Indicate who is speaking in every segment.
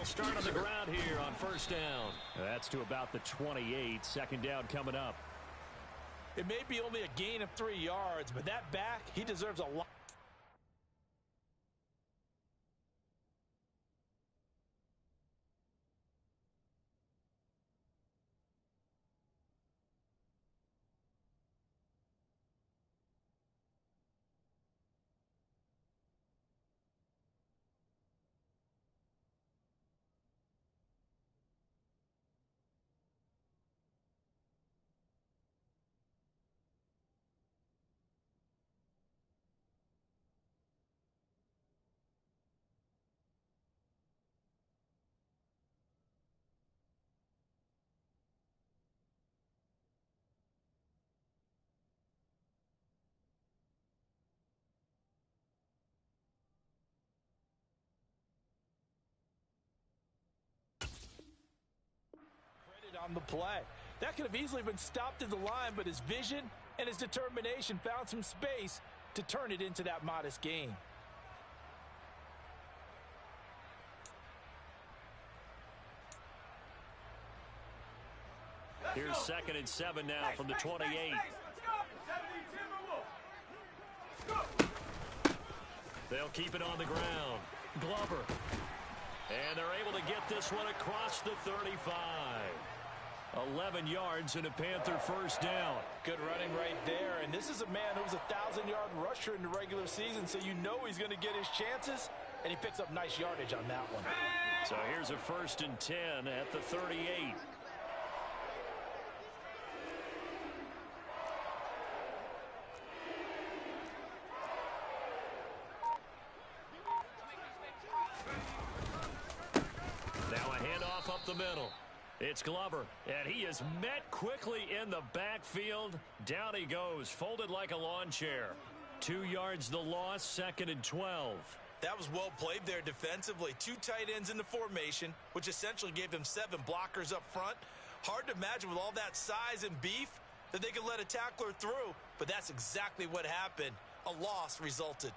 Speaker 1: They'll start on the ground here on first down. That's to about the 28. Second down coming up.
Speaker 2: It may be only a gain of 3 yards, but that back, he deserves a lot. On the play. That could have easily been stopped at the line, but his vision and his determination found some space to turn it into that modest gain.
Speaker 1: Here's 2nd and 7 now from the 28. They'll keep it on the ground. Glover. And they're able to get this one across the 35. 11 yards and a Panther first down.
Speaker 2: Good running right there. And this is a man who was a 1,000-yard rusher in the regular season, so you know he's going to get his chances, and he picks up nice yardage on that one.
Speaker 1: So here's a 1st and 10 at the 38. Now a handoff up the middle. It's Glover, and he is met quickly in the backfield. Down he goes, folded like a lawn chair. 2 yards the loss, 2nd and 12.
Speaker 2: That was well played there defensively. 2 tight ends in the formation, which essentially gave them 7 blockers up front. Hard to imagine with all that size and beef that they could let a tackler through, but that's exactly what happened. A loss resulted.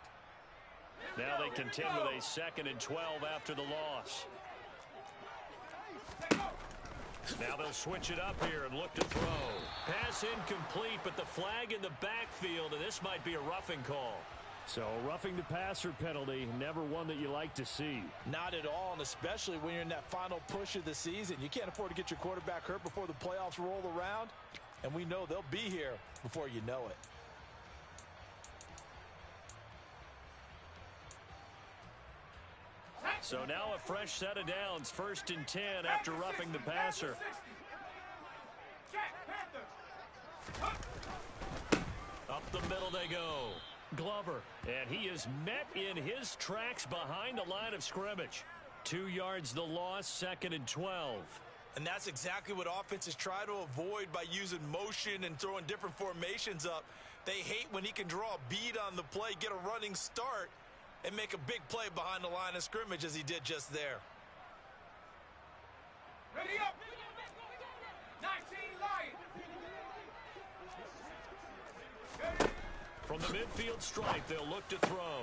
Speaker 1: Now they contend with a 2nd and 12 after the loss. Now they'll switch it up here and look to throw. Pass incomplete, but the flag in the backfield, and this might be a roughing call. So roughing the passer penalty, never one that you like to see.
Speaker 2: Not at all, and especially when you're in that final push of the season. You can't afford to get your quarterback hurt before the playoffs roll around, and we know they'll be here before you know it.
Speaker 1: So now a fresh set of downs, 1st and 10 after roughing the passer. Up the middle they go. Glover, and he is met in his tracks behind the line of scrimmage. 2 yards the loss, 2nd and 12.
Speaker 2: And that's exactly what offenses try to avoid by using motion and throwing different formations up. They hate when he can draw a bead on the play, get a running start, and make a big play behind the line of scrimmage as he did just there.
Speaker 3: Ready up! 19 Lions!
Speaker 1: From the midfield stripe, they'll look to throw.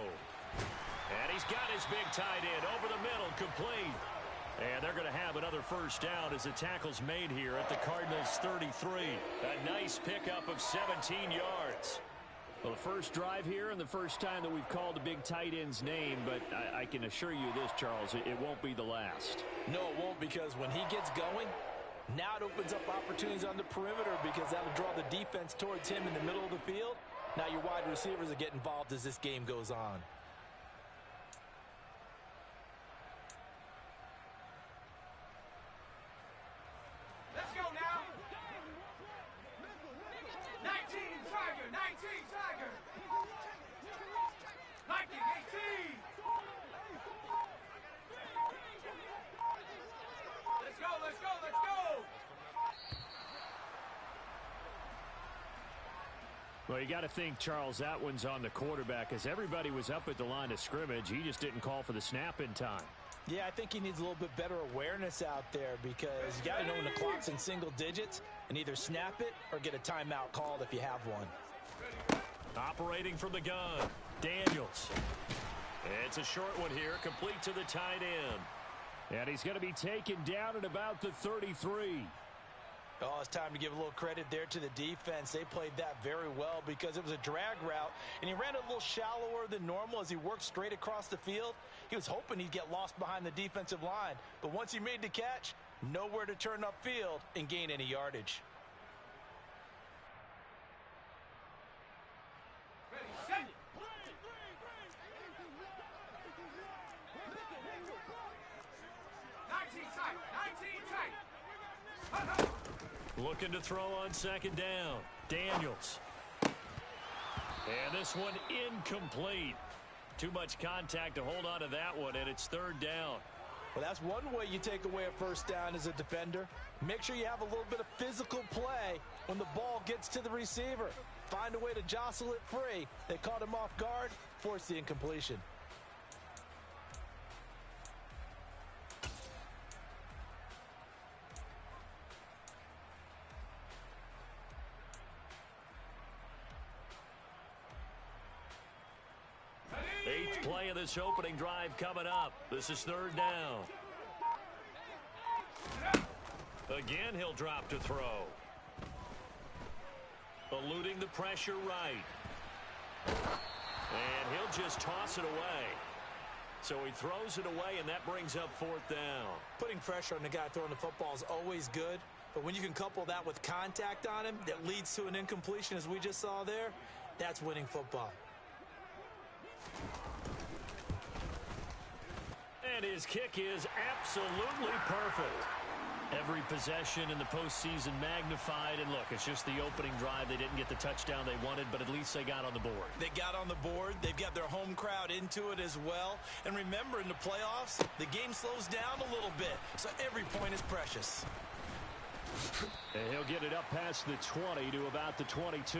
Speaker 1: And he's got his big tight end over the middle, complete. And they're going to have another first down as the tackle's made here at the Cardinals' 33. A nice pickup of 17 yards. Well, the first drive here and the first time that we've called the big tight end's name, but I can assure you this, Charles, it won't be the last.
Speaker 2: No, it won't, because when he gets going, now it opens up opportunities on the perimeter because that'll draw the defense towards him in the middle of the field. Now your wide receivers will get involved as this game goes on.
Speaker 3: Let's go now! 19 Tiger! 19 Tiger! 19, 18! Let's go, let's go, let's go!
Speaker 1: Well, you got to think, Charles, that one's on the quarterback as everybody was up at the line of scrimmage. He just didn't call for the snap in time.
Speaker 2: Yeah, I think he needs a little bit better awareness out there because you got to know when the clock's in single digits and either snap it or get a timeout called if you have one.
Speaker 1: Operating from the gun, Daniels. It's a short one here, complete to the tight end. And he's going to be taken down at about the 33.
Speaker 2: Oh, it's time to give a little credit there to the defense. They played that very well because it was a drag route, and he ran a little shallower than normal as he worked straight across the field. He was hoping he'd get lost behind the defensive line, but once he made the catch, nowhere to turn upfield and gain any yardage.
Speaker 3: Ready, set. 19 tight, 19 tight.
Speaker 1: Looking to throw on second down. Daniels. And this one incomplete. Too much contact to hold on to that one, and it's third down.
Speaker 2: Well, that's one way you take away a first down as a defender. Make sure you have a little bit of physical play when the ball gets to the receiver. Find a way to jostle it free. They caught him off guard, forced the incompletion.
Speaker 1: Eighth play of this opening drive coming up. This is third down. Again, he'll drop to throw. Eluding the pressure right. And he'll just toss it away. So he throws it away, and that brings up fourth down.
Speaker 2: Putting pressure on the guy throwing the football is always good, but when you can couple that with contact on him that leads to an incompletion, as we just saw there, that's winning football.
Speaker 1: And his kick is absolutely perfect. Every possession in the postseason magnified. And look, it's just the opening drive. They didn't get the touchdown they wanted, but at least they got on the board.
Speaker 2: They got on the board. They've got their home crowd into it as well. And remember, in the playoffs, the game slows down a little bit, so every point is precious.
Speaker 1: And he'll get it up past the 20 to about the 22.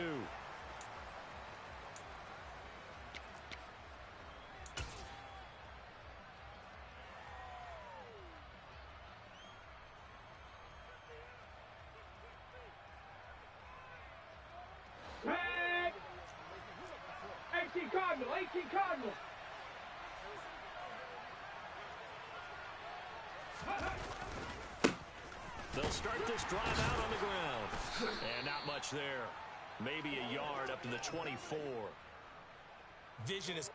Speaker 3: Tag. 18 Cardinal, 18 Cardinal.
Speaker 1: They'll start this drive out on the ground. And not much there. Maybe a yard up to the 24.
Speaker 2: Vision is...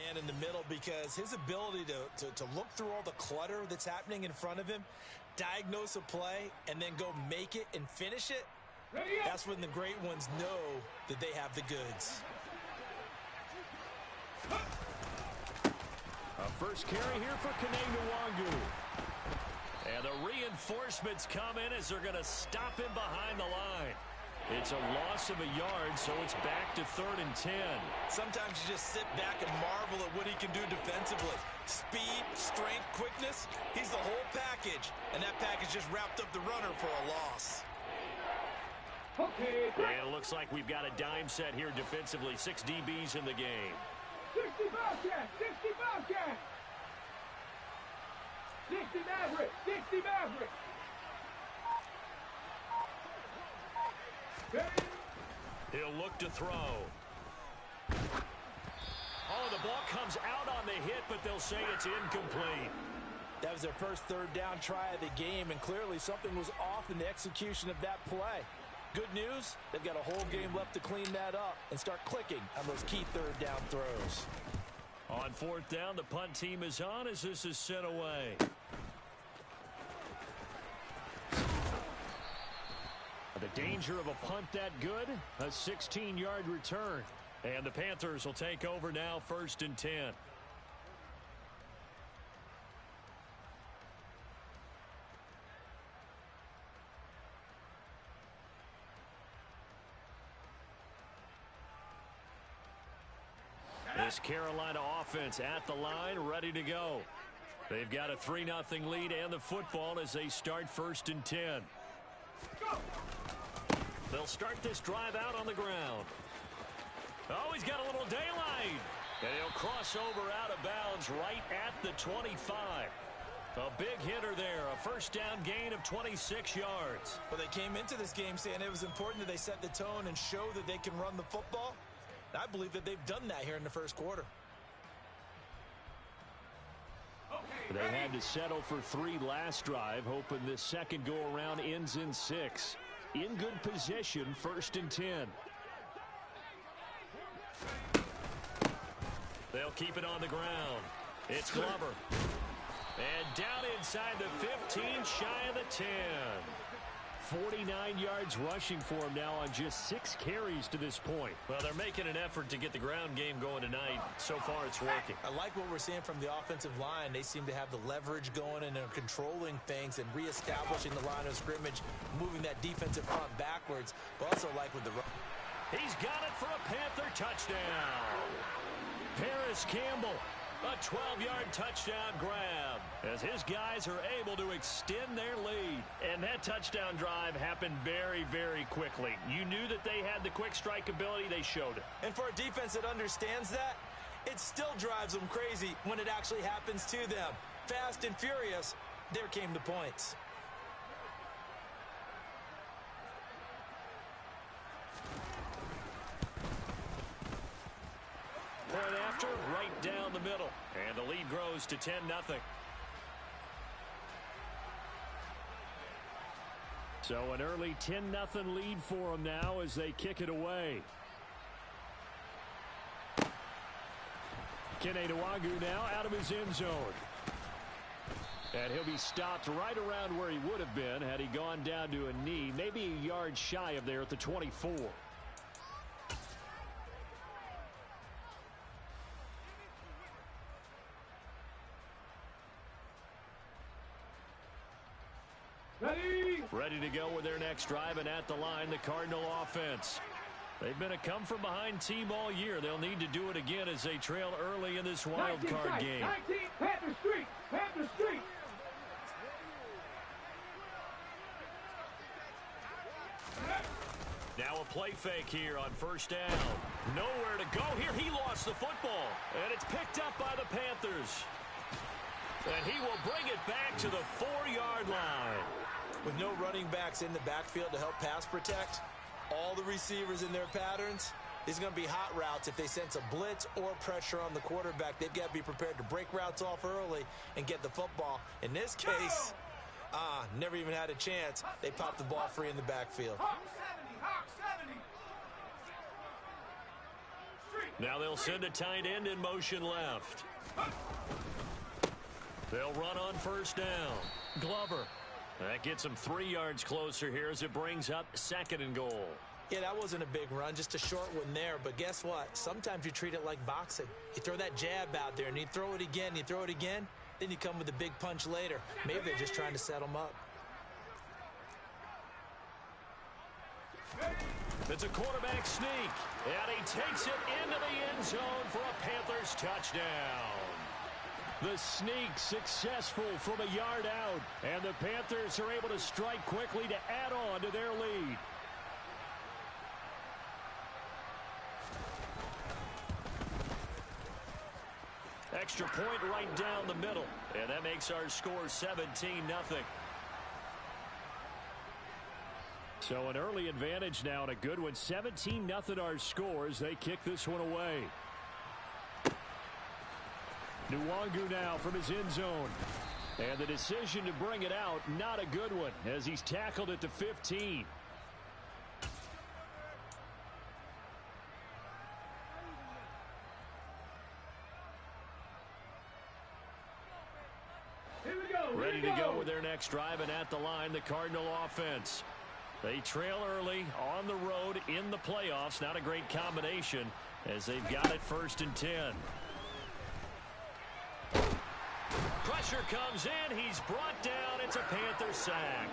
Speaker 2: man in the middle, because his ability to look through all the clutter that's happening in front of him, diagnose a play, and then go make it and finish it, that's when the great ones know that they have the goods.
Speaker 1: A first carry here for Kane. And the reinforcements come in as they're going to stop him behind the line. It's a loss of a yard, so it's back to 3rd and 10.
Speaker 2: Sometimes you just sit back and marvel at what he can do defensively. Speed, strength, quickness, he's the whole package. And that package just wrapped up the runner for a loss.
Speaker 3: Okay.
Speaker 1: And it looks like we've got a dime set here defensively. 6 DBs in the game.
Speaker 3: 60 Bobcat, 60 Bobcat. 60 Maverick, 60 Maverick.
Speaker 1: He'll look to throw. Oh, the ball comes out on the hit, but they'll say it's incomplete.
Speaker 2: That was their first 3rd down try of the game, and clearly something was off in the execution of that play. Good news, they've got a whole game left to clean that up and start clicking on those key 3rd down throws.
Speaker 1: On 4th down, the punt team is on as this is sent away. The danger of a punt that good, a 16-yard return. And the Panthers will take over now, 1st and 10. This Carolina offense at the line, ready to go. They've got a 3-0 lead and the football as they start 1st and 10.
Speaker 3: Go.
Speaker 1: They'll start this drive out on the ground. Oh, he's got a little daylight. And he'll cross over out of bounds right at the 25. A big hitter there, a 1st down gain of 26 yards.
Speaker 2: Well, they came into this game saying it was important that they set the tone and show that they can run the football. And I believe that they've done that here in the 1st quarter.
Speaker 1: They had to settle for 3 last drive, hoping this second go-around ends in 6. In good position, 1st and 10. They'll keep it on the ground. It's Glover. And down inside the 15, shy of the 10. 49 yards rushing for him now on just 6 carries to this point. Well, they're making an effort to get the ground game going tonight. So far, it's working.
Speaker 2: I like what we're seeing from the offensive line. They seem to have the leverage going and are controlling things and reestablishing the line of scrimmage, moving that defensive front backwards, but also like with the run.
Speaker 1: He's got it for a Panther touchdown. Paris Campbell, a 12-yard touchdown grab as his guys are able to extend their lead. And that touchdown drive happened very, very quickly. You knew that they had the quick strike ability. They showed it.
Speaker 2: And for a defense that understands that, it still drives them crazy when it actually happens to them. Fast and furious, there came the points.
Speaker 1: Point after, right down the middle. And the lead grows to 10-0. So an early 10-0 lead for them now as they kick it away. Kene Nwagu now out of his end zone. And he'll be stopped right around where he would have been had he gone down to a knee, maybe a yard shy of there at the 24. Ready to go with their next drive, and at the line, the Cardinal offense. They've been a come-from-behind team all year. They'll need to do it again as they trail early in this wild card game.
Speaker 3: 19, Panther Street, Panther Street.
Speaker 1: Now a play fake here on 1st down. Nowhere to go here. He lost the football, and it's picked up by the Panthers. And he will bring it back to the 4-yard line.
Speaker 2: With no running backs in the backfield to help pass protect, all the receivers in their patterns, these are going to be hot routes. If they sense a blitz or pressure on the quarterback, they've got to be prepared to break routes off early and get the football. In this case, never even had a chance. They popped the ball free in the backfield.
Speaker 3: Hawk 70,
Speaker 1: Now they'll send a tight end in motion left. They'll run on 1st down. Glover. That gets them 3 yards closer here as it brings up 2nd and goal.
Speaker 2: Yeah, that wasn't a big run, just a short one there. But guess what? Sometimes you treat it like boxing. You throw that jab out there, and you throw it again, then you come with a big punch later. Maybe they're just trying to set them up.
Speaker 1: It's a quarterback sneak, and he takes it into the end zone for a Panthers touchdown. The sneak successful from a yard out, and the Panthers are able to strike quickly to add on to their lead. Extra point right down the middle, and that makes our score 17-0. So an early advantage now and a good one. 17-0 our score as they kick this one away. Nwagu now from his end zone. And the decision to bring it out, not a good one, as he's tackled at the 15. Ready to go with their next drive, and at the line, the Cardinal offense. They trail early on the road in the playoffs. Not a great combination as they've got it 1st and 10. Pressure comes in. He's brought down. It's a Panther sack.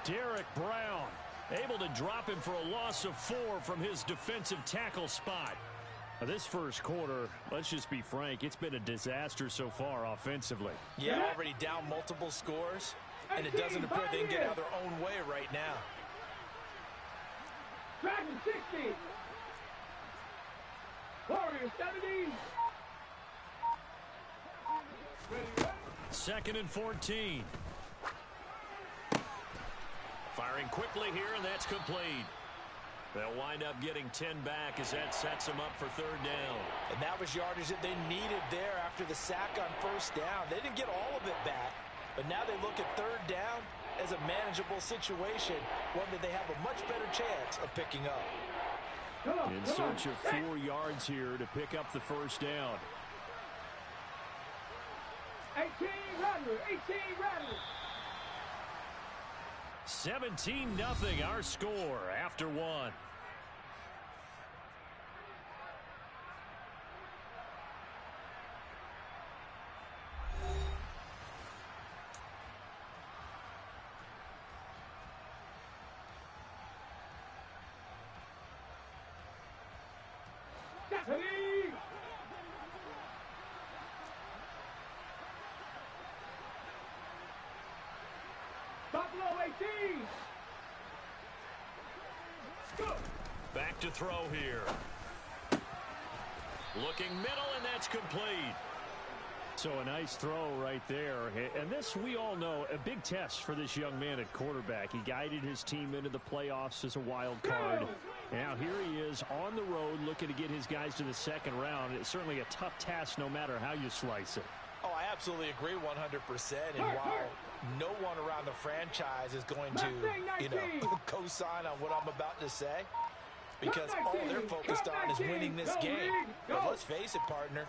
Speaker 1: Derek Brown able to drop him for a loss of 4 from his defensive tackle spot. This first quarter, let's just be frank, it's been a disaster so far offensively.
Speaker 2: Yeah, already down multiple scores, and it doesn't appear they can get out their own way right now.
Speaker 3: Dragon 60. Warriors 70.
Speaker 1: Second and 14. Firing quickly here, and that's complete. They'll wind up getting 10 back as that sets them up for third down.
Speaker 2: And that was yardage that they needed there after the sack on first down. They didn't get all of it back, but now they look at third down as a manageable situation, one that they have a much better chance of picking up.
Speaker 1: In search of 4 yards here to pick up the first down.
Speaker 3: 18 Rattler, 18 Rattler.
Speaker 1: 17-0 our score after 1.
Speaker 3: Stephanie. Buffalo 18. Go.
Speaker 1: Back to throw here. Looking middle, and that's complete. So a nice throw right there. And this, we all know, a big test for this young man at quarterback. He guided his team into the playoffs as a wild card. Now here he is on the road looking to get his guys to the second round. It's certainly a tough task no matter how you slice it.
Speaker 2: Oh, I absolutely agree 100%. And while no one around the franchise is going to, co-sign on what I'm about to say, because all they're focused on is winning this game. But let's face it, partner,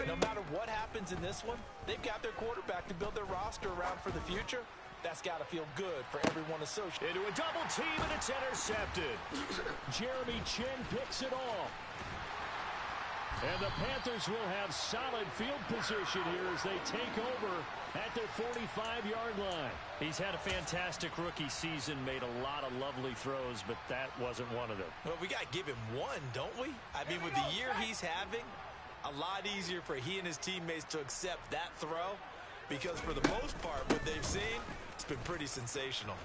Speaker 2: no matter what happens in this one, they've got their quarterback to build their roster around for the future. That's got to feel good for everyone associated.
Speaker 1: Into a double team, and it's intercepted. Jeremy Chin picks it off. And the Panthers will have solid field position here as they take over at their 45-yard line. He's had a fantastic rookie season, made a lot of lovely throws, but that wasn't one of them.
Speaker 2: Well, we got to give him one, don't we? I mean, with the year he's having, a lot easier for he and his teammates to accept that throw, because for the most part, what they've seen, it's been pretty sensational.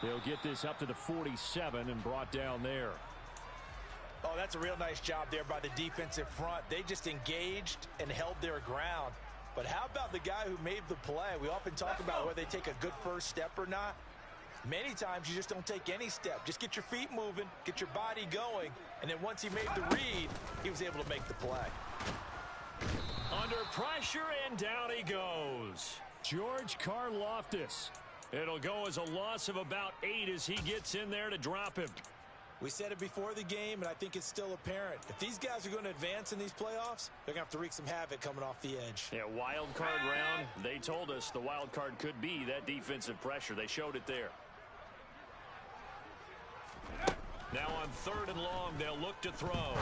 Speaker 1: They'll get this up to the 47 and brought down there.
Speaker 2: Oh, that's a real nice job there by the defensive front. They just engaged and held their ground. But how about the guy who made the play? We often talk about whether they take a good first step or not. Many times you just don't take any step. Just get your feet moving, get your body going, and then once he made the read, he was able to make the play.
Speaker 1: Under pressure, and down he goes. George Karlaftis. It'll go as a loss of about 8 as he gets in there to drop him.
Speaker 2: We said it before the game, and I think it's still apparent. If these guys are going to advance in these playoffs, they're going to have to wreak some havoc coming off the edge.
Speaker 1: Yeah, wild card round. They told us the wild card could be that defensive pressure. They showed it there. Now on 3rd and long, they'll look to throw.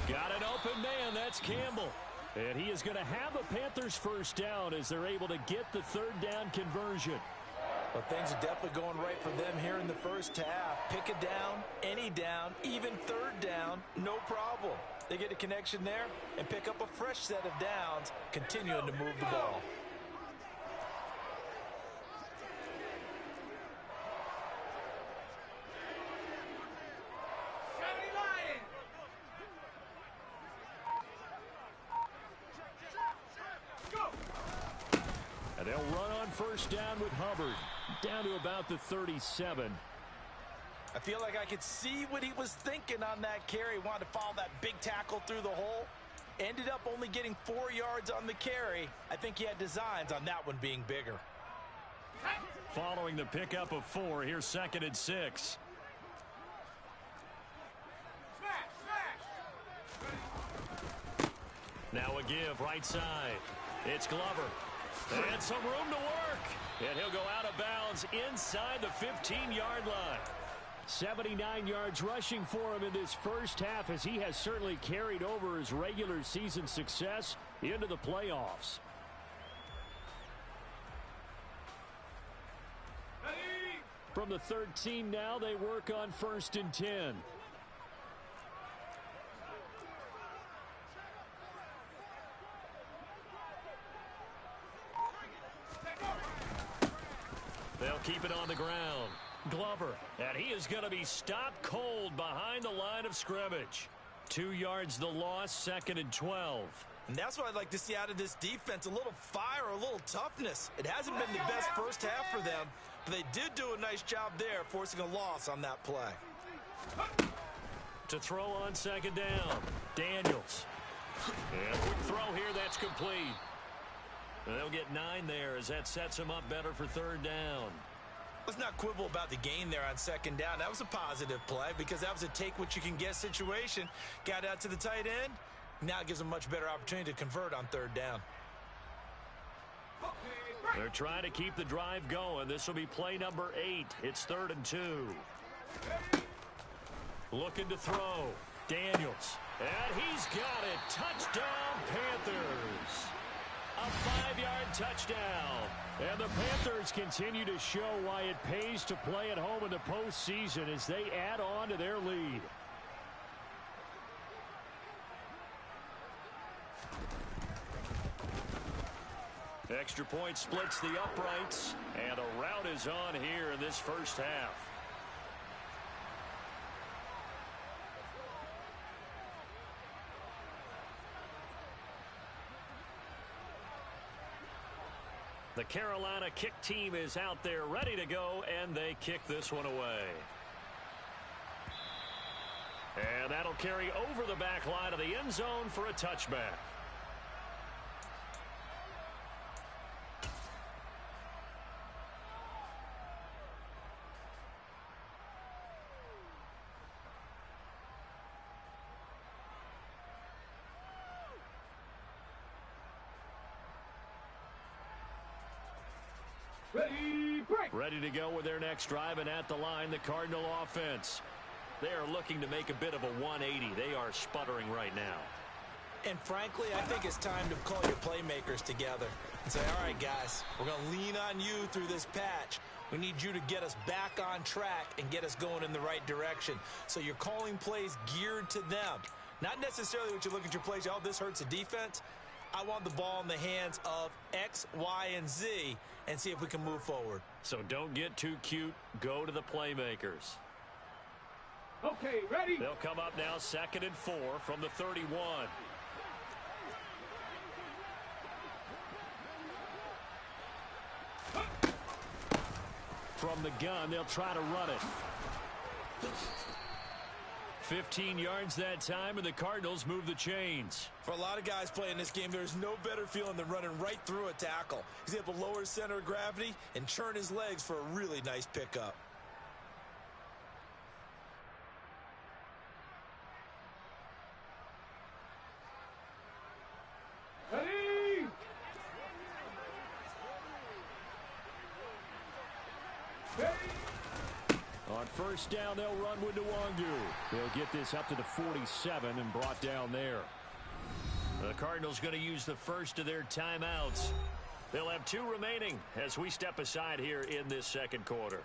Speaker 1: Got an open man. That's Campbell. And he is going to have a Panthers first down as they're able to get the 3rd down conversion.
Speaker 2: Well, things are definitely going right for them here in the first half. Pick a down, any down, even 3rd down, no problem. They get a connection there and pick up a fresh set of downs, continuing to move the ball.
Speaker 1: And they'll run on first down with Hubbard. Down to about the 37.
Speaker 2: I feel like I could see what he was thinking on that carry. Wanted to follow that big tackle through the hole. Ended up only getting 4 yards on the carry. I think he had designs on that one being bigger.
Speaker 1: Following the pickup of 4, here's 2nd and 6. Now a give right side. It's Glover. And some room to work. And he'll go out of bounds inside the 15-yard line. 79 yards rushing for him in this first half, as he has certainly carried over his regular season success into the playoffs. From the 13 now, they work on 1st and 10. keep it on the ground. Glover, and he is going to be stopped cold behind the line of scrimmage. 2 yards the loss, 2nd and 12.
Speaker 2: And that's what I'd like to see out of this defense, a little fire, a little toughness. It hasn't been the best first half for them, but they did do a nice job there, forcing a loss on that play.
Speaker 1: To throw on 2nd down, Daniels. And quick throw here, that's complete. They'll get 9 there as that sets them up better for 3rd down.
Speaker 2: Let's not quibble about the gain there on 2nd down. That was a positive play because that was a take-what-you-can-get situation. Got out to the tight end. Now it gives them a much better opportunity to convert on 3rd down.
Speaker 1: They're trying to keep the drive going. This will be play number 8. It's 3rd and 2. Looking to throw. Daniels. And he's got it. Touchdown, Panthers. A 5-yard touchdown. And the Panthers continue to show why it pays to play at home in the postseason as they add on to their lead. Extra point splits the uprights, and a rout is on here in this first half. The Carolina kick team is out there ready to go, and they kick this one away. And that'll carry over the back line of the end zone for a touchback. Ready to go with their next drive, and at the line, the Cardinal offense. They are looking to make a bit of a 180. They are sputtering right now.
Speaker 2: And frankly, I think it's time to call your playmakers together and say, all right, guys, we're going to lean on you through this patch. We need you to get us back on track and get us going in the right direction. So you're calling plays geared to them. Not necessarily what you look at your plays, oh, this hurts the defense. I want the ball in the hands of X, Y, and Z and see if we can move forward.
Speaker 1: So don't get too cute. Go to the playmakers.
Speaker 3: Okay, ready?
Speaker 1: They'll come up now 2nd and 4 from the 31. From the gun, they'll try to run it. 15 yards that time, and the Cardinals move the chains.
Speaker 2: For a lot of guys playing this game, there's no better feeling than running right through a tackle. He's able to lower his center of gravity and churn his legs for a really nice pickup.
Speaker 3: Ready? Ready?
Speaker 1: On 1st down, they'll run with Nwangu. They'll get this up to the 47 and brought down there. The Cardinals going to use the first of their timeouts. They'll have 2 remaining as we step aside here in this 2nd quarter.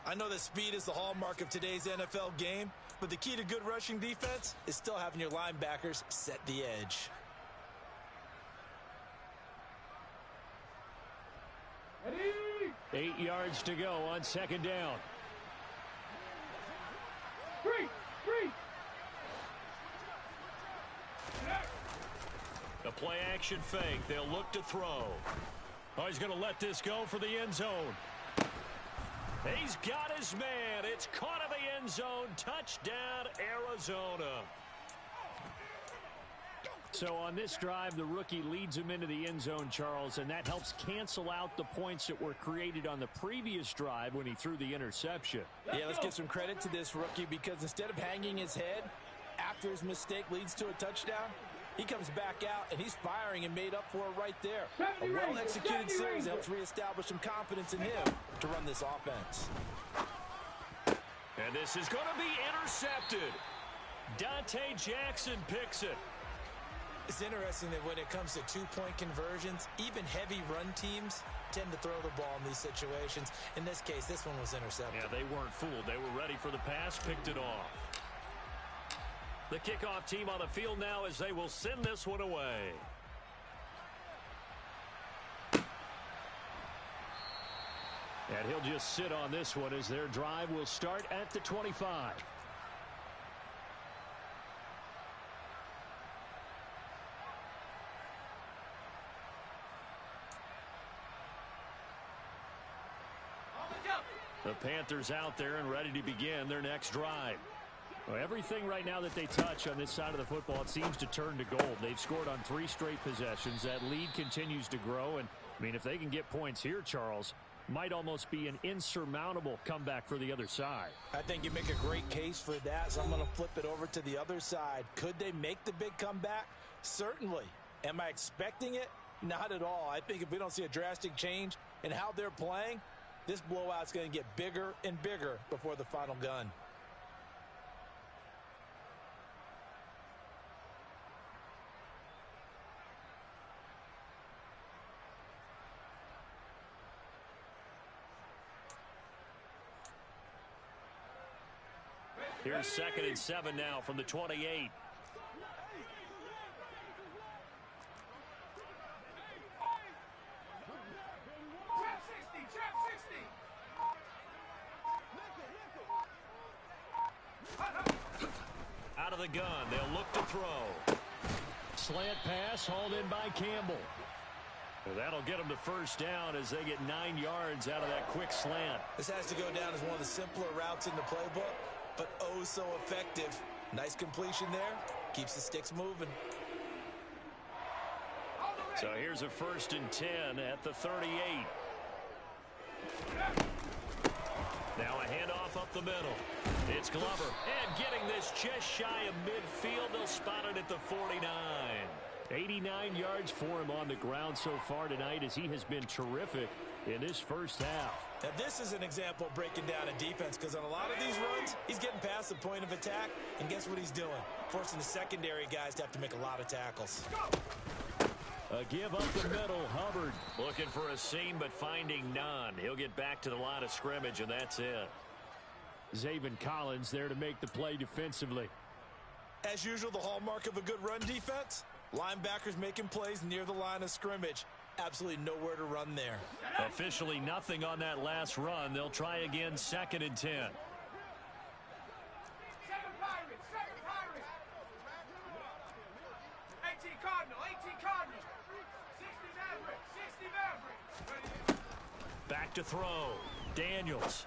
Speaker 2: I know that speed is the hallmark of today's NFL game, but the key to good rushing defense is still having your linebackers set the edge.
Speaker 3: Ready?
Speaker 1: 8 yards to go on 2nd down.
Speaker 3: 3.
Speaker 1: A play action fake. They'll look to throw. Oh, he's going to let this go for the end zone. He's got his man. It's caught in the end zone. Touchdown, Arizona. So on this drive, the rookie leads him into the end zone, Charles, and that helps cancel out the points that were created on the previous drive when he threw the interception.
Speaker 2: Yeah, let's give some credit to this rookie because instead of hanging his head after his mistake leads to a touchdown, he comes back out and he's firing and made up for it right there. A well-executed series helps reestablish some confidence in him to run this offense.
Speaker 1: And this is going to be intercepted. Dante Jackson picks it.
Speaker 2: It's interesting that when it comes to two-point conversions, even heavy run teams tend to throw the ball in these situations. In this case, this one was intercepted.
Speaker 1: Yeah, they weren't fooled. They were ready for the pass, picked it off. The kickoff team on the field now as they will send this one away. And he'll just sit on this one as their drive will start at the 25. The Panthers out there and ready to begin their next drive. Well, everything right now that they touch on this side of the football, it seems to turn to gold. They've scored on 3 straight possessions. That lead continues to grow. And, I mean, if they can get points here, Charles, might almost be an insurmountable comeback for the other side.
Speaker 2: I think you make a great case for that, so I'm going to flip it over to the other side. Could they make the big comeback? Certainly. Am I expecting it? Not at all. I think if we don't see a drastic change in how they're playing, this blowout's going to get bigger and bigger before the final gun.
Speaker 1: Here's 2nd and 7 now from the 28. Out of the gun, they'll look to throw. Slant pass hauled in by Campbell. Well, that'll get them to first down as they get 9 yards out of that quick slant.
Speaker 2: This has to go down as one of the simpler routes in the playbook, but oh so effective. Nice completion there. Keeps the sticks moving.
Speaker 1: So here's a 1st and 10 at the 38. Now a handoff up the middle. It's Glover. And getting this just shy of midfield. They'll spot it at the 49. 89 yards for him on the ground so far tonight as he has been terrific in this first half.
Speaker 2: Now this is an example of breaking down a defense, because on a lot of these runs, he's getting past the point of attack, and guess what he's doing? Forcing the secondary guys to have to make a lot of tackles.
Speaker 1: A give up the middle. Hubbard looking for a seam but finding none. He'll get back to the line of scrimmage, and that's it. Zaven Collins there to make the play defensively.
Speaker 2: As usual, the hallmark of a good run defense, linebackers making plays near the line of scrimmage. Absolutely nowhere to run there.
Speaker 1: Officially nothing on that last run. They'll try again, 2nd and 10. Back to throw. Daniels.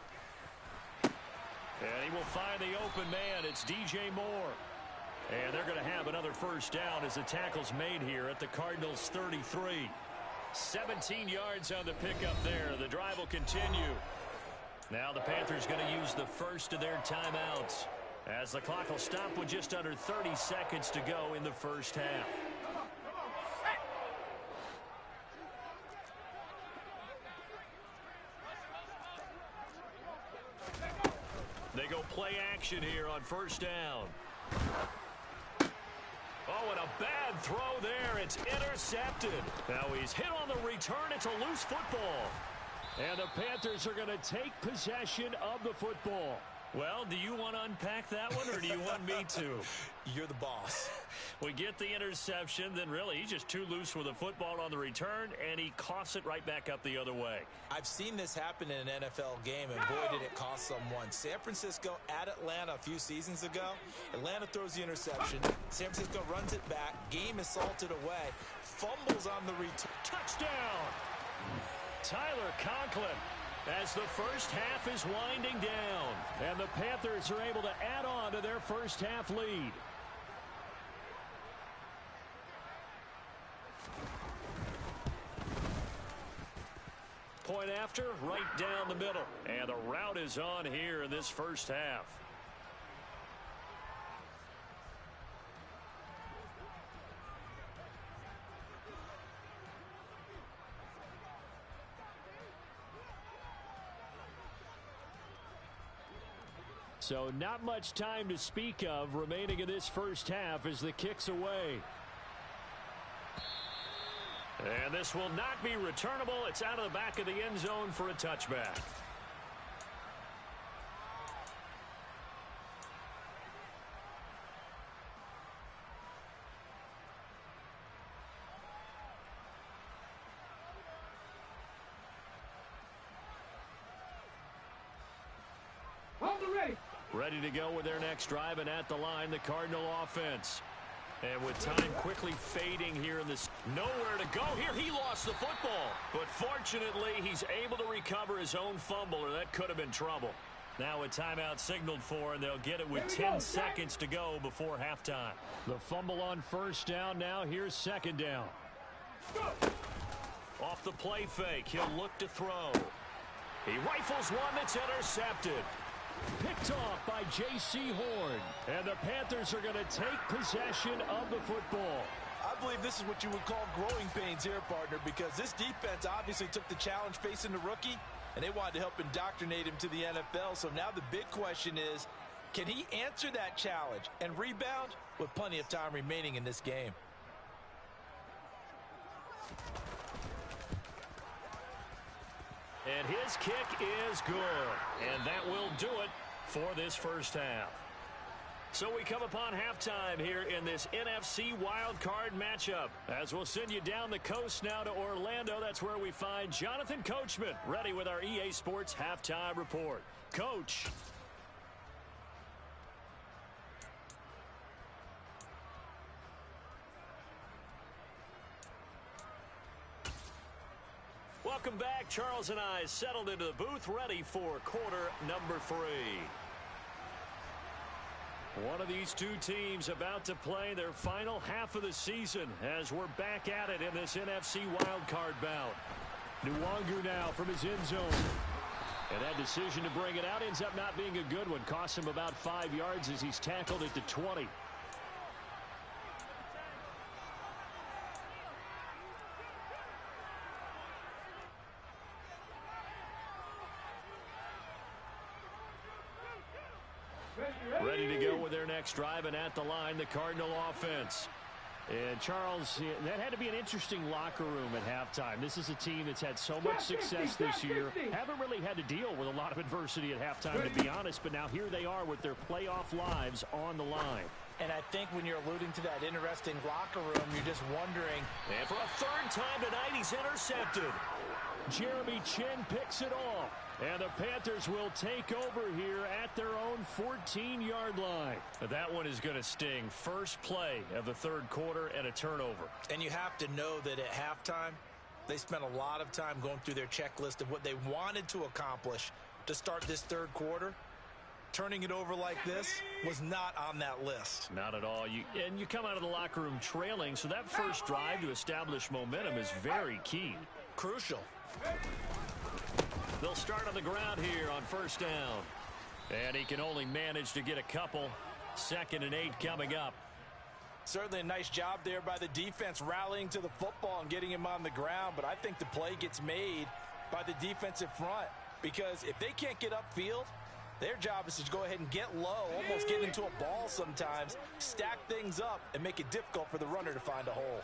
Speaker 1: And he will find the open man. It's DJ Moore. And they're going to have another first down as the tackle's made here at the Cardinals' 33. 17 yards on the pickup there. The drive will continue. Now the Panthers going to use the first of their timeouts as the clock will stop with just under 30 seconds to go in the first half. They go play action here on first down. Oh, and a bad throw there. It's intercepted. Now he's hit on the return. It's a loose football. And the Panthers are going to take possession of the football. Well, do you want to unpack that one, or do you want me to?
Speaker 2: You're the boss.
Speaker 1: We get the interception, then really he's just too loose with the football on the return, and he coughs it right back up the other way.
Speaker 2: I've seen this happen in an NFL game, and boy, did it cost someone. San Francisco at Atlanta a few seasons ago. Atlanta throws the interception. San Francisco runs it back. Game is salted away. Fumbles on the return.
Speaker 1: Touchdown! Tyler Conklin. As the first half is winding down, and the Panthers are able to add on to their first half lead. Point after, right down the middle. And the route is on here in this first half. So not much time to speak of remaining in this first half as the kick's away. And this will not be returnable. It's out of the back of the end zone for a touchback.
Speaker 3: ready.
Speaker 1: Ready to go with their next drive, and at the line, the Cardinal offense. And with time quickly fading here in this, nowhere to go here. He lost the football. But fortunately, he's able to recover his own fumble, or that could have been trouble. Now a timeout signaled for, and they'll get it with 10 seconds to go before halftime. The fumble on first down now. Here's second down. Off the play fake, he'll look to throw. He rifles one that's intercepted. Picked off by J.C. Horn. And the Panthers are going to take possession of the football.
Speaker 2: I believe this is what you would call growing pains here, partner, because this defense obviously took the challenge facing the rookie, and they wanted to help indoctrinate him to the NFL. So now the big question is, can he answer that challenge and rebound with plenty of time remaining in this game?
Speaker 1: And his kick is good. And that will do it for this first half. So we come upon halftime here in this NFC wildcard matchup. As we'll send you down the coast now to Orlando, that's where we find Jonathan Coachman, ready with our EA Sports halftime report. Coach. Welcome back. Charles and I settled into the booth, ready for quarter number 3. One of these two teams about to play their final half of the season as we're back at it in this NFC wildcard bout. Nwangu now from his end zone. And that decision to bring it out ends up not being a good one. Costs him about 5 yards as he's tackled at the 20. Ready to go with their next drive, and at the line, the Cardinal offense. And Charles, that had to be an interesting locker room at halftime. This is a team that's had so much success this year. Haven't really had to deal with a lot of adversity at halftime, to be honest, but now here they are with their playoff lives on the line.
Speaker 2: And I think when you're alluding to that interesting locker room, you're just wondering.
Speaker 1: And for a third time tonight, he's intercepted. Jeremy Chin picks it off. And the Panthers will take over here at their own 14-yard line. That one is going to sting. First play of the third quarter and a turnover.
Speaker 2: And you have to know that at halftime, they spent a lot of time going through their checklist of what they wanted to accomplish to start this third quarter. Turning it over like this was not on that list.
Speaker 1: Not at all. And you come out of the locker room trailing, so that first drive to establish momentum is very key.
Speaker 2: Crucial.
Speaker 1: They'll start on the ground here on first down. And he can only manage to get a couple. 2nd and 8 coming up.
Speaker 2: Certainly a nice job there by the defense rallying to the football and getting him on the ground. But I think the play gets made by the defensive front. Because if they can't get upfield, their job is to go ahead and get low, almost get into a ball sometimes, stack things up, and make it difficult for the runner to find a hole.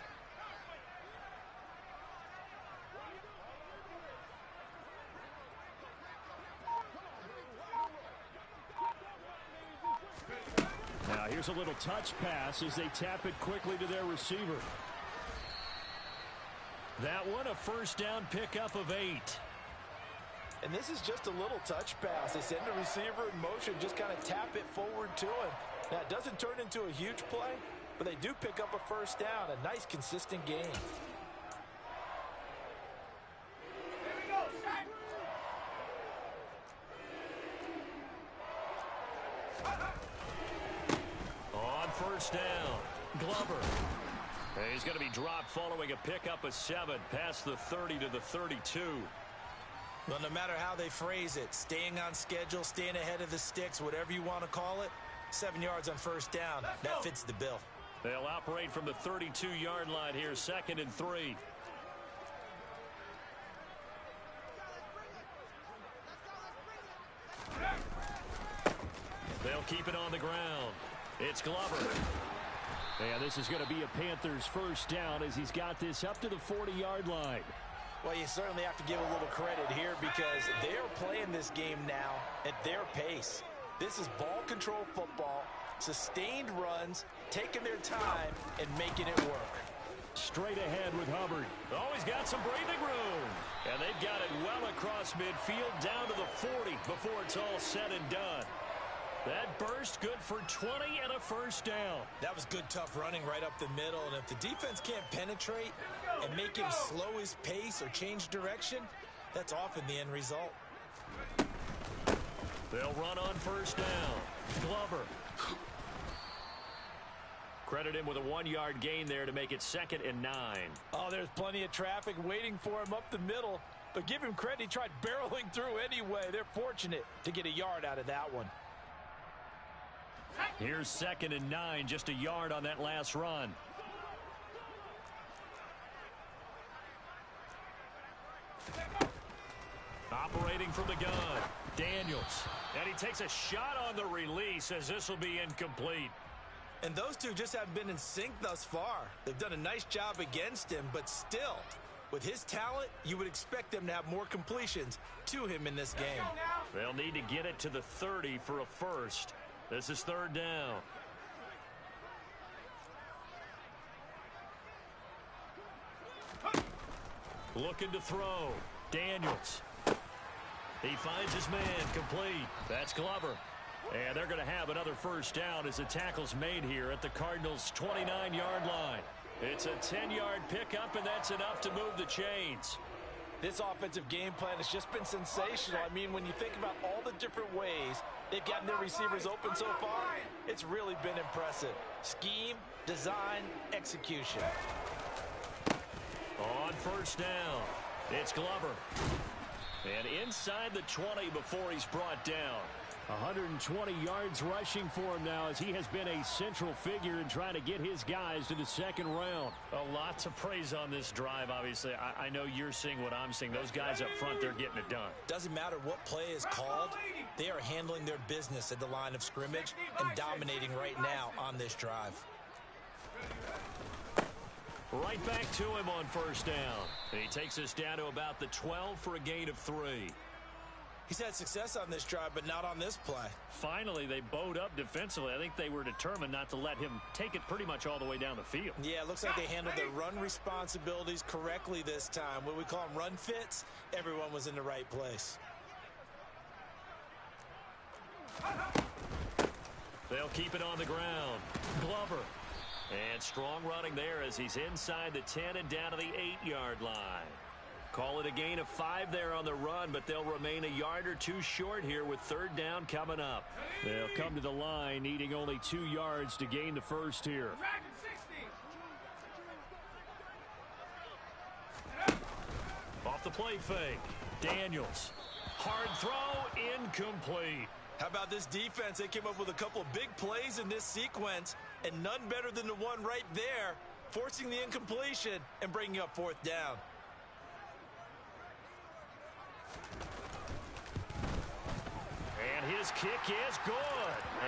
Speaker 1: Now here's a little touch pass as they tap it quickly to their receiver. That one a first down pickup of 8.
Speaker 2: And this is just a little touch pass. They send the receiver in motion, just kind of tap it forward to him. Now it doesn't turn into a huge play, but they do pick up a first down. A nice consistent game.
Speaker 1: First down, Glover. He's going to be dropped following a pickup of 7 past the 30 to the 32.
Speaker 2: Well, no matter how they phrase it, staying on schedule, staying ahead of the sticks, whatever you want to call it, 7 yards on first down, that fits the bill.
Speaker 1: They'll operate from the 32-yard line here, 2nd and 3. They'll keep it on the ground. It's Glover. And this is going to be a Panthers first down as he's got this up to the 40-yard line.
Speaker 2: Well, you certainly have to give a little credit here because they're playing this game now at their pace. This is ball control football, sustained runs, taking their time, and making it work.
Speaker 1: Straight ahead with Hubbard. Oh, he's got some breathing room. And they've got it well across midfield down to the 40 before it's all said and done. That burst good for 20 and a first down.
Speaker 2: That was good, tough running right up the middle. And if the defense can't penetrate and make him slow his pace or change direction, that's often the end result.
Speaker 1: They'll run on first down. Glover. Credit him with a 1-yard gain there to make it 2nd and 9.
Speaker 2: Oh, there's plenty of traffic waiting for him up the middle. But give him credit, he tried barreling through anyway. They're fortunate to get a yard out of that one.
Speaker 1: Here's 2nd and 9, just a yard on that last run. Operating from the gun, Daniels. And he takes a shot on the release as this will be incomplete.
Speaker 2: And those two just haven't been in sync thus far. They've done a nice job against him, but still, with his talent, you would expect them to have more completions to him in this game.
Speaker 1: They'll need to get it to the 30 for a first. This is 3rd down. Looking to throw. Daniels. He finds his man, complete. That's Glover. And they're going to have another first down as the tackle's made here at the Cardinals' 29-yard line. It's a 10-yard pickup, and that's enough to move the chains.
Speaker 2: This offensive game plan has just been sensational. I mean, when you think about all the different ways they've gotten their receivers open so far, it's really been impressive. Scheme, design, execution.
Speaker 1: On first down, it's Glover. And inside the 20 before he's brought down. 120 yards rushing for him now as he has been a central figure in trying to get his guys to the 2nd round. A lot to praise on this drive, obviously. I know you're seeing what I'm seeing. Those guys up front, they're getting it done.
Speaker 2: Doesn't matter what play is called. They are handling their business at the line of scrimmage and dominating right now on this drive.
Speaker 1: Right back to him on first down. He takes us down to about the 12 for a gain of 3.
Speaker 2: He's had success on this drive, but not on this play.
Speaker 1: Finally, they bowed up defensively. I think they were determined not to let him take it pretty much all the way down the field.
Speaker 2: Yeah, it looks like they handled their run responsibilities correctly this time. What we call them run fits, everyone was in the right place.
Speaker 1: They'll keep it on the ground. Glover. And strong running there as he's inside the 10 and down to the 8-yard line. Call it a gain of 5 there on the run, but they'll remain a yard or 2 short here with 3rd down coming up. They'll come to the line needing only 2 yards to gain the first here. Off the play fake. Daniels. Hard throw, incomplete.
Speaker 2: How about this defense? They came up with a couple of big plays in this sequence, and none better than the one right there, forcing the incompletion and bringing up 4th down.
Speaker 1: And his kick is good.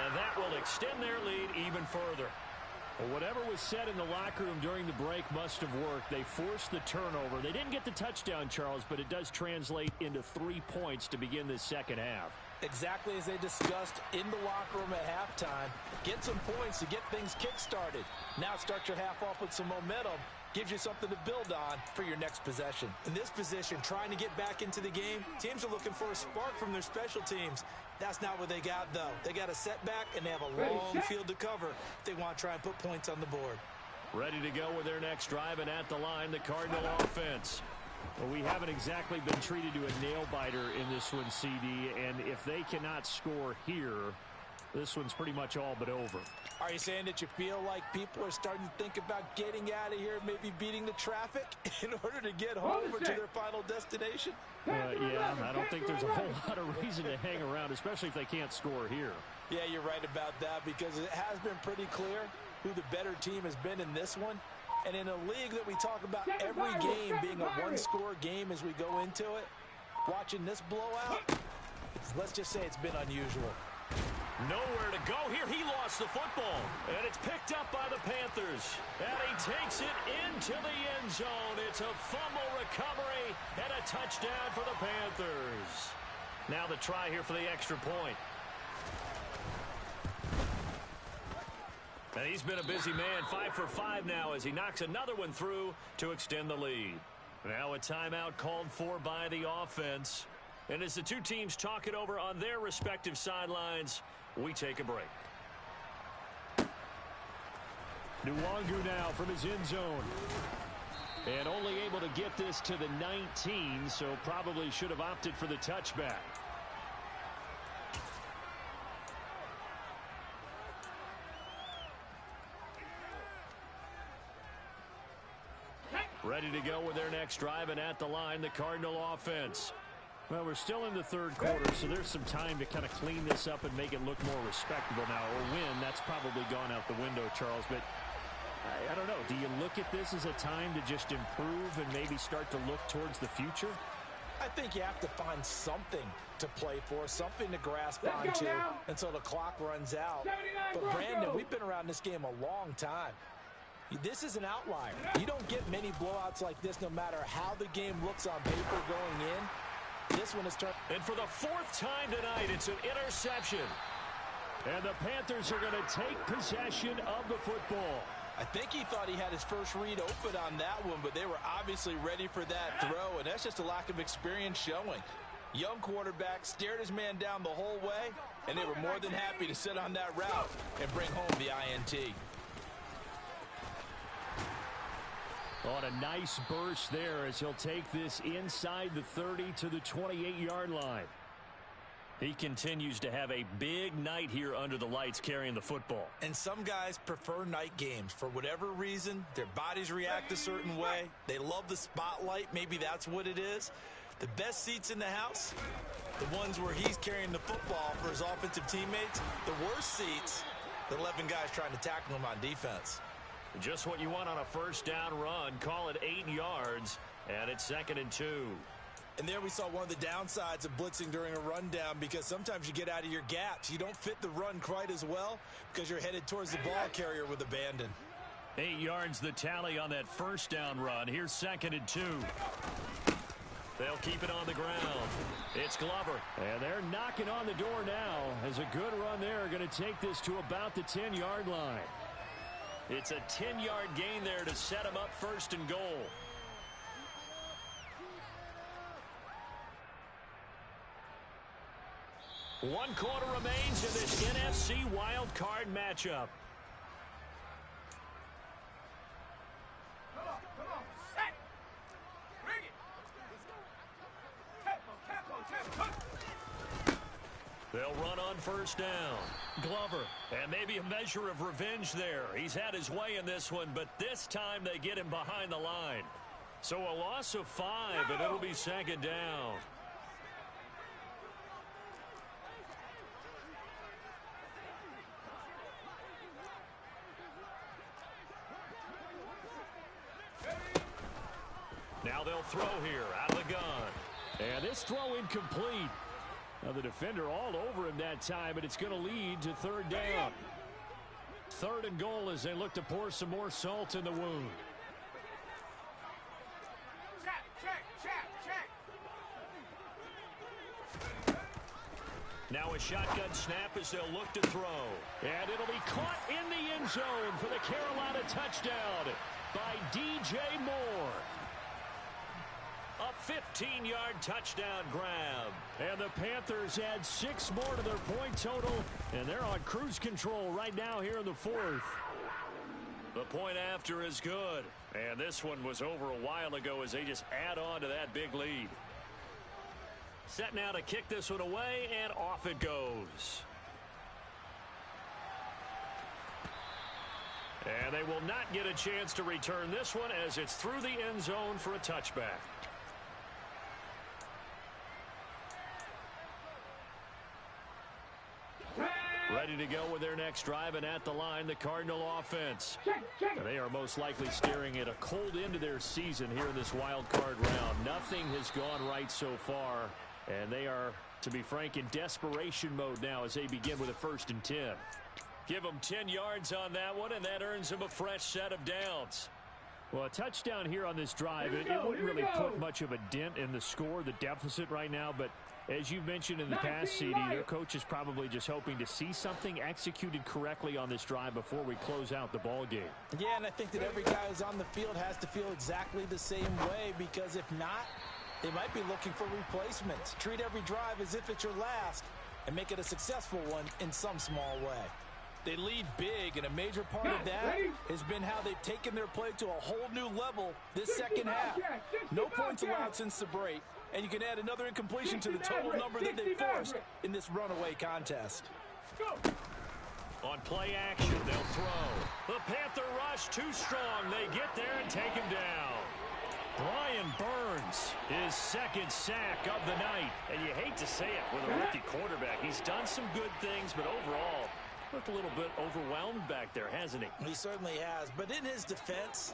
Speaker 1: And that will extend their lead even further. Well, whatever was said in the locker room during the break must have worked. They forced the turnover. They didn't get the touchdown, Charles, but it does translate into 3 points to begin this 2nd half.
Speaker 2: Exactly as they discussed in the locker room at halftime. Get some points to get things kick-started. Now start your half off with some momentum. Gives you something to build on for your next possession. In this position, trying to get back into the game, teams are looking for a spark from their special teams. That's not what they got, though. They got a setback, and they have a long field to cover if they want to try and put points on the board.
Speaker 1: Ready to go with their next drive, and at the line, the Cardinal offense. Well, we haven't exactly been treated to a nail-biter in this one, CD, and if they cannot score here, this one's pretty much all but over.
Speaker 2: Are you saying that you feel like people are starting to think about getting out of here, maybe beating the traffic in order to get home or to their final destination?
Speaker 1: Yeah, I don't think there's a whole lot of reason to hang around, especially if they can't score here.
Speaker 2: Yeah, you're right about that because it has been pretty clear who the better team has been in this one. And in a league that we talk about every game being a one-score game as we go into it, watching this blowout, let's just say it's been unusual.
Speaker 1: Nowhere to go here. He lost the football. And it's picked up by the Panthers. And he takes it into the end zone. It's a fumble recovery and a touchdown for the Panthers. Now the try here for the extra point. And he's been a busy man, 5 for 5 now as he knocks another one through to extend the lead. Now a timeout called for by the offense. And as the two teams talk it over on their respective sidelines, we take a break. Nwangu now from his end zone. And only able to get this to the 19, so probably should have opted for the touchback. Ready to go with their next drive, and at the line, the Cardinal offense. Well, we're still in the third quarter, so there's some time to kind of clean this up and make it look more respectable now. Or win, that's probably gone out the window, Charles. But I don't know. Do you look at this as a time to just improve and maybe start to look towards the future?
Speaker 2: I think you have to find something to play for, something to grasp onto until the clock runs out. But, Brandon, we've been around this game a long time. This is an outlier. You don't get many blowouts like this no matter how the game looks on paper going in. This one is turned.
Speaker 1: And for the fourth time tonight, it's an interception. And the Panthers are going to take possession of the football.
Speaker 2: I think he thought he had his first read open on that one, but they were obviously ready for that throw, and that's just a lack of experience showing. Young quarterback stared his man down the whole way, and they were more than happy to sit on that route and bring home the INT.
Speaker 1: On a nice burst there as he'll take this inside the 30 to the 28-yard line. He continues to have a big night here under the lights carrying the football.
Speaker 2: And some guys prefer night games. For whatever reason, their bodies react a certain way. They love the spotlight. Maybe that's what it is. The best seats in the house, the ones where he's carrying the football for his offensive teammates. The worst seats, the 11 guys trying to tackle him on defense.
Speaker 1: Just what you want on a first down run. Call it 8 yards, and it's 2nd and 2.
Speaker 2: And there we saw one of the downsides of blitzing during a rundown, because sometimes you get out of your gaps. You don't fit the run quite as well because you're headed towards the ball carrier with abandon.
Speaker 1: 8 yards the tally on that first down run. Here's 2nd and 2. They'll keep it on the ground. It's Glover. And they're knocking on the door now as a good run there. Going to take this to about the 10-yard line. It's a 10-yard gain there to set him up 1st and goal. One quarter remains in this NFC wild card matchup.
Speaker 3: Come on, set. Bring it. Tempo.
Speaker 1: They'll run on first down. Glover, and maybe a measure of revenge there. He's had his way in this one, but this time they get him behind the line. So a loss of 5, and it'll be 2nd down. Now they'll throw here out of the gun. And this throw incomplete. Now the defender all over him that time, but it's going to lead to 3rd down. 3rd and goal as they look to pour some more salt in the wound.
Speaker 3: Check.
Speaker 1: Now a shotgun snap as they'll look to throw. And it'll be caught in the end zone for the Carolina touchdown by DJ Moore. A 15-yard touchdown grab. And the Panthers add 6 more to their point total, and they're on cruise control right now here in the 4th. The point after is good. And this one was over a while ago as they just add on to that big lead. Set now to kick this one away, and off it goes. And they will not get a chance to return this one as it's through the end zone for a touchback. Ready to go with their next drive, and at the line, the Cardinal offense. And they are most likely staring at a cold end to their season here in this wild card round. Nothing has gone right so far, and they are, to be frank, in desperation mode now as they begin with a 1st and 10. Give them 10 yards on that one, and that earns them a fresh set of downs. Well, a touchdown here on this drive, it wouldn't really put much of a dent in the score, the deficit right now, but as you mentioned in the past, CD, their coach is probably just hoping to see something executed correctly on this drive before we close out the ball game.
Speaker 2: Yeah, and I think that every guy who's on the field has to feel exactly the same way, because if not, They might be looking for replacements. Treat every drive as if it's your last and make it a successful one in some small way. They lead big, and a major part of that has been how they've taken their play to a whole new level this second half. No points allowed since the break, and you can add another incompletion to the total number that they forced in this runaway contest.
Speaker 1: On play action, they'll throw. The Panther rush too strong. They get there and take him down. Brian Burns, his second sack of the night. And you hate to say it with a rookie quarterback. He's done some good things, but overall, looked a little bit overwhelmed back there, hasn't he?
Speaker 2: He certainly has, but in his defense,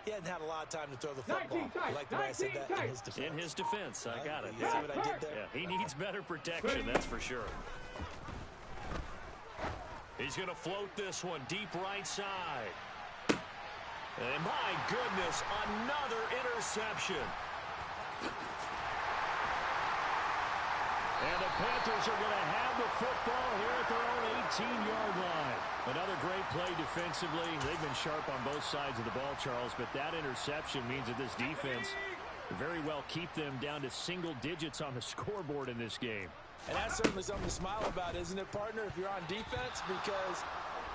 Speaker 2: he hasn't had a lot of time to throw the football. I like the way I said that, in his defense.
Speaker 1: In his defense, I got it.
Speaker 2: You see what I did there?
Speaker 1: Yeah, he needs better protection, that's for sure. He's going to float this one deep right side. And my goodness, another interception. And the Panthers are going to have the football here at their own 18-yard line. Another great play defensively. They've been sharp on both sides of the ball, Charles, but that interception means that this defense very well keep them down to single digits on the scoreboard in this game.
Speaker 2: And that's certainly something to smile about, isn't it, partner, if you're on defense? Because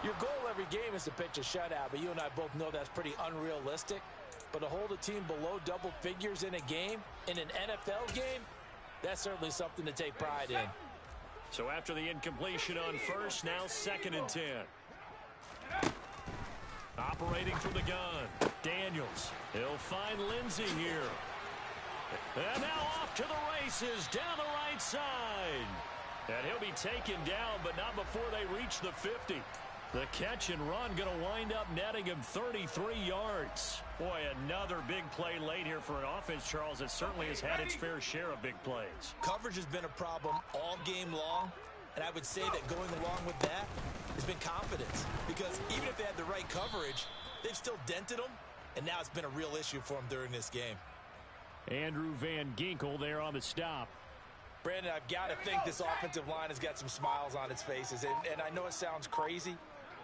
Speaker 2: your goal every game is to pitch a shutout, but you and I both know that's pretty unrealistic. But to hold a team below double figures in a game, in an NFL game, that's certainly something to take pride in.
Speaker 1: So after the incompletion on first, now 2nd and 10. Operating from the gun, Daniels. He'll find Lindsey here. And now off to the races down the right side. And he'll be taken down, but not before they reach the 50. The catch and run going to wind up netting him 33 yards. Boy, another big play late here for an offense, Charles, that certainly has had its fair share of big plays.
Speaker 2: Coverage has been a problem all game long, and I would say that going along with that has been confidence. Because even if they had the right coverage, they've still dented them, and now it's been a real issue for them during this game.
Speaker 1: Andrew Van Ginkel there on the stop.
Speaker 2: Brandon, I've got to think this offensive line has got some smiles on its faces. And I know it sounds crazy,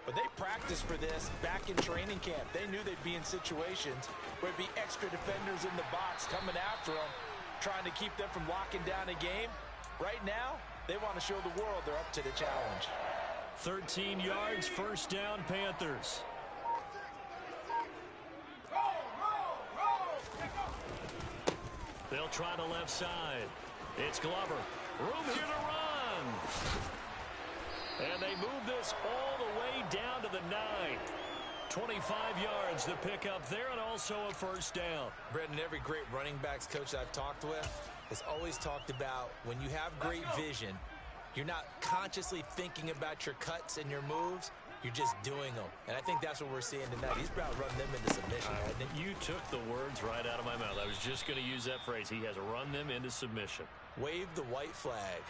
Speaker 2: but they practiced for this back in training camp. They knew they'd be in situations where it'd be extra defenders in the box coming after them, trying to keep them from locking down a game. Right now, they want to show the world they're up to the challenge.
Speaker 1: 13 yards, first down, Panthers. They'll try the left side. It's Glover. Room here to run. And they move this all the way down to the 9. 25 yards to pick up there, and also a first down.
Speaker 2: Brendan, every great running backs coach I've talked with has always talked about when you have great vision, you're not consciously thinking about your cuts and your moves. You're just doing them. And I think that's what we're seeing tonight. He's about to run them into submission.
Speaker 1: You took the words right out of my mouth. I was just going to use that phrase. He has run them into submission.
Speaker 2: Wave the white flag.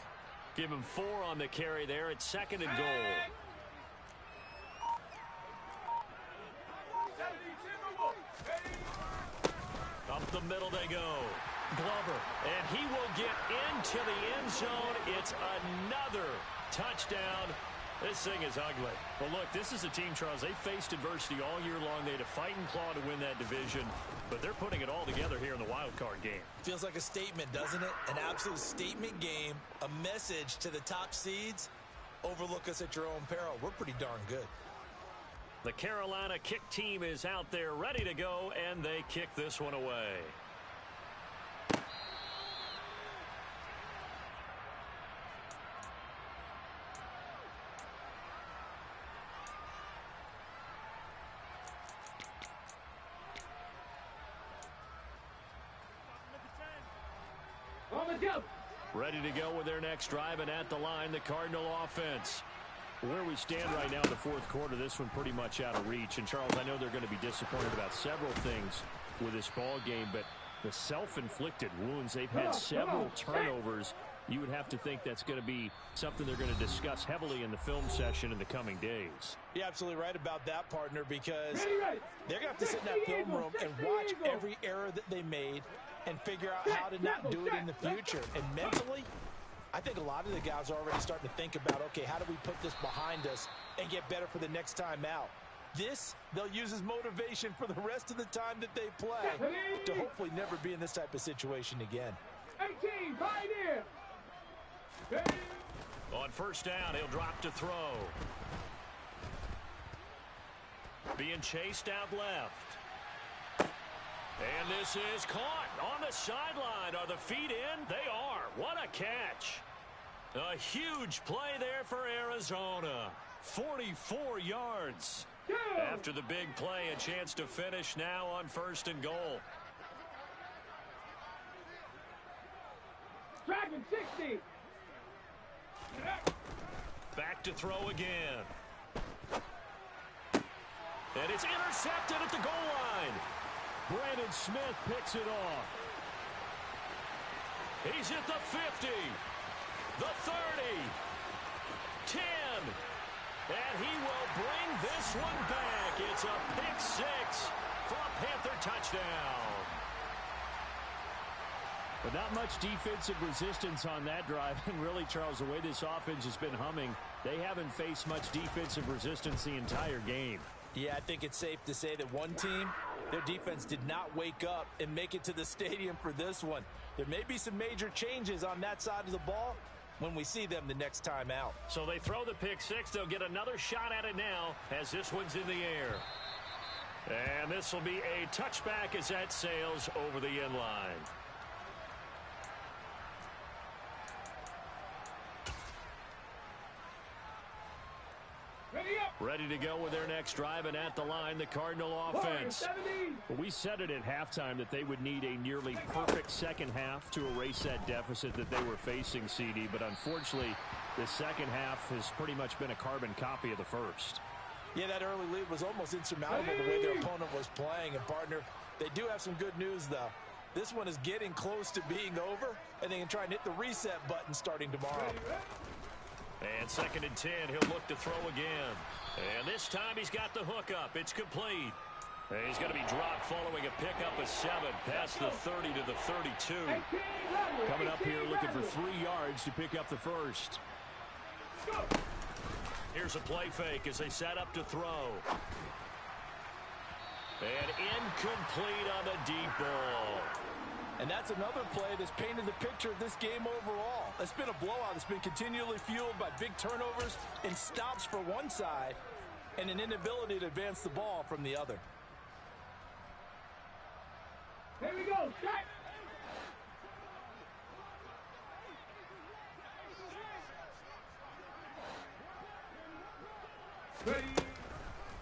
Speaker 1: Give him 4 on the carry there at 2nd and goal. Up the middle they go. Glover. And he will get into the end zone. It's another touchdown. This thing is ugly. Well, look, this is a team, Charles. They faced adversity all year long. They had to fight and claw to win that division, but they're putting it all together here in the wild card game.
Speaker 2: Feels like a statement, doesn't it? An absolute statement game, a message to the top seeds. Overlook us at your own peril. We're pretty darn good.
Speaker 1: The Carolina kick team is out there ready to go, and they kick this one away. Ready to go with their next drive, and at the line, the Cardinal offense. Where we stand right now in the 4th quarter, this one pretty much out of reach. And, Charles, I know they're going to be disappointed about several things with this ball game, but the self-inflicted wounds, they've had several turnovers. You would have to think that's going to be something they're going to discuss heavily in the film session in the coming days.
Speaker 2: You're absolutely right about that, partner, because they're going to have to sit in that film room and watch every error that they made and figure out how to not do it in the future. And mentally, I think a lot of the guys are already starting to think about, okay, how do we put this behind us and get better for the next time out? This, they'll use as motivation for the rest of the time that they play to hopefully never be in this type of situation again.
Speaker 3: 18, pioneer.
Speaker 1: On first down, he'll drop to throw. Being chased out left. And this is caught on the sideline. Are the feet in? They are. What a catch. A huge play there for Arizona. 44 yards. After the big play, a chance to finish now on first and goal.
Speaker 3: Dragon 60.
Speaker 1: Back to throw again. And it's intercepted at the goal line. Brandon Smith picks it off. He's at the 50, the 30, 10, and he will bring this one back. It's a pick six for a Panther touchdown.
Speaker 4: But not much defensive resistance on that drive. And really, Charles, the way this offense has been humming, they haven't faced much defensive resistance the entire game.
Speaker 2: Yeah, I think it's safe to say that one team, their defense did not wake up and make it to the stadium for this one. There may be some major changes on that side of the ball when we see them the next time out.
Speaker 1: So they throw the pick six. They'll get another shot at it now as this one's in the air. And this will be a touchback as that sails over the end line. Ready to go with their next drive, and at the line, the Cardinal offense.
Speaker 4: Well, we said it at halftime that they would need a nearly perfect second half to erase that deficit that they were facing, CD. But unfortunately, the second half has pretty much been a carbon copy of the first.
Speaker 2: Yeah, that early lead was almost insurmountable the way their opponent was playing. And, partner, they do have some good news, though. This one is getting close to being over, and they can try and hit the reset button starting tomorrow.
Speaker 1: And second and 10, he'll look to throw again. And this time he's got the hook up. It's complete. And he's going to be dropped following a pickup of 7 past the 30 to the 32.
Speaker 4: Coming up here looking for 3 yards to pick up the first.
Speaker 1: Here's a play fake as they set up to throw. And incomplete on the deep ball.
Speaker 2: And that's another play that's painted the picture of this game overall. It's been a blowout. It's been continually fueled by big turnovers and stops for one side and an inability to advance the ball from the other.
Speaker 3: Here we go. Strike. Ready.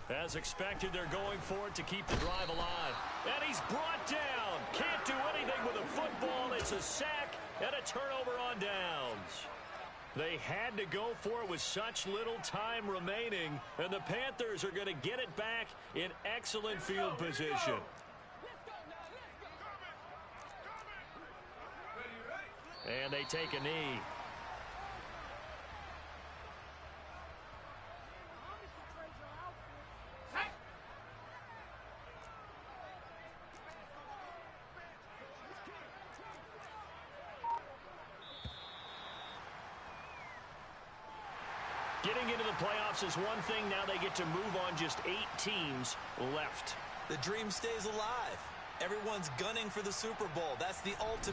Speaker 1: As expected, they're going for it to keep the drive alive. And he's brought down. Can't do anything with a football. It's a sack and a turnover on downs. They had to go for it with such little time remaining. And the Panthers are going to get it back in excellent field position. And they take a knee. Getting into the playoffs is one thing. Now they get to move on. Just 8 teams left.
Speaker 2: The dream stays alive. Everyone's gunning for the Super Bowl. That's the ultimate.